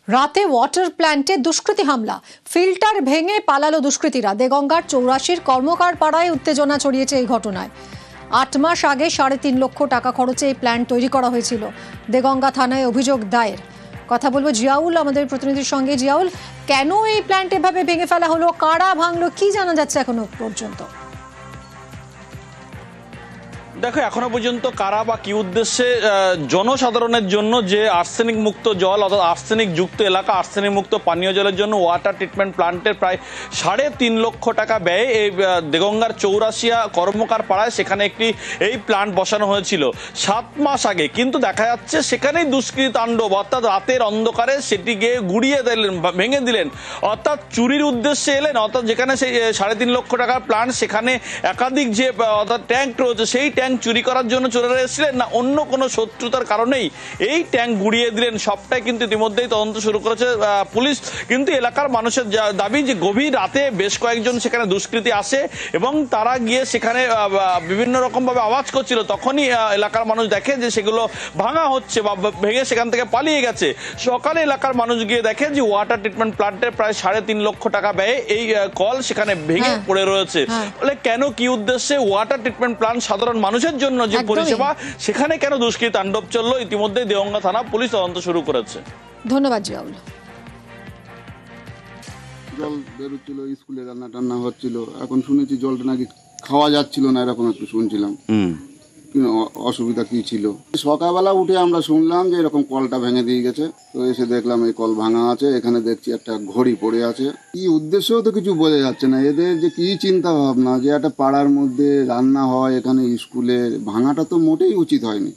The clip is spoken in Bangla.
রাতে ওয়াটার প্ল্যান্টে দুষ্কৃতী হামলা, ফিল্টার ভেঙে পালালো দুষ্কৃতীরা। দেগঙ্গার 84 কর্মকার পাড়ায় উত্তেজনা ছড়িয়েছে এই ঘটনায়। 8 মাস আগে 3.5 লক্ষ টাকা খরচে এই প্ল্যান্ট তৈরি করা হয়েছিল। দেগঙ্গা থানায় অভিযোগ দায়ের। কথা বলবো জিয়াউল, আমাদের প্রতিনিধির সঙ্গে। জিয়াউল, কেন এই প্ল্যান্ট এভাবে ভেঙে ফেলা হলো, কারা ভাঙলো, কি জানা যাচ্ছে এখনো পর্যন্ত? দেখো, এখনো পর্যন্ত কারা বা কি উদ্দেশ্যে জনসাধারণের জন্য যে আর্সেনিক মুক্ত জল অর্থাৎ আর্সেনিক যুক্ত এলাকা, আর্সেনিক মুক্ত পানীয় জলের জন্য ওয়াটার ট্রিটমেন্ট প্ল্যান্টের প্রায় 3.5 লক্ষ টাকা ব্যয়ে এই দেগঙ্গার 84 কর্মকার পাড়ায় সেখানে একটি এই প্ল্যান্ট বসানো হয়েছিল 7 মাস আগে। কিন্তু দেখা যাচ্ছে সেখানেই দুষ্কৃতী তাণ্ডব, অর্থাৎ রাতের অন্ধকারে সেটিকে গুড়িয়ে দিলেন, ভেঙে দিলেন, অর্থাৎ চুরির উদ্দেশ্যে এলেন। অর্থাৎ যেখানে সেই 3.5 লক্ষ টাকার প্ল্যান্ট, সেখানে একাধিক যে অর্থাৎ ট্যাঙ্ক রয়েছে, সেই ট্যাঙ্ক চুরি করার জন্য চলে এসেছিলেন, না অন্য কোনো শত্রুতার কারণেই এই ট্যাঙ্ক গুড়িয়ে দিলেন, সবটাই কিন্তু ইতিমধ্যেই তদন্ত শুরু করেছে পুলিশ। কিন্তু এলাকার মানুষের দাবি যে গভীর রাতে বেশ কয়েকজন সেখানে দুষ্কৃতী আসে এবং তারা গিয়ে সেখানে বিভিন্ন রকম ভাবে আওয়াজ করছিল। তখনই এলাকার মানুষ দেখে যে সেগুলো ভাঙা হচ্ছে বা ভেঙে সেখান থেকে পালিয়ে গেছে। সকালে এলাকার মানুষ গিয়ে দেখে যে ওয়াটার ট্রিটমেন্ট প্ল্যান্টের প্রায় 3.5 লক্ষ টাকা ব্যয়ে এই কল সেখানে ভেঙে পড়ে রয়েছে। বলে কেন, কি উদ্দেশ্যে ওয়াটার ট্রিটমেন্ট প্ল্যান্ট সাধারণ মানুষের জন্য যে পরিষেবা, সেখানে কেন দুষ্কৃতী তাণ্ডব চললো, ইতিমধ্যে দেগঙ্গা থানা পুলিশ তদন্ত শুরু করেছে। ধন্যবাদ জিয়াউল। জল বেরোচ্ছিল, স্কুলে রান্না টান্না হচ্ছিল, এখন শুনেছি জলটা নাকি খাওয়া যাচ্ছিল না, এরকম একটু শুনছিলাম। অসুবিধা কি ছিল? সকালবেলা উঠে আমরা শুনলাম যে এরকম কলটা ভেঙে দিয়ে গেছে। তো এসে দেখলাম এই কল ভাঙা আছে, এখানে দেখছি একটা ঘড়ি পড়ে আছে। কি উদ্দেশ্যও তো কিছু বোঝা যাচ্ছে না এদের, যে কি চিন্তা ভাবনা যে একটা পাড়ার মধ্যে রান্না হয়, এখানে স্কুলে ভাঙাটা তো মোটেই উচিত হয়নি।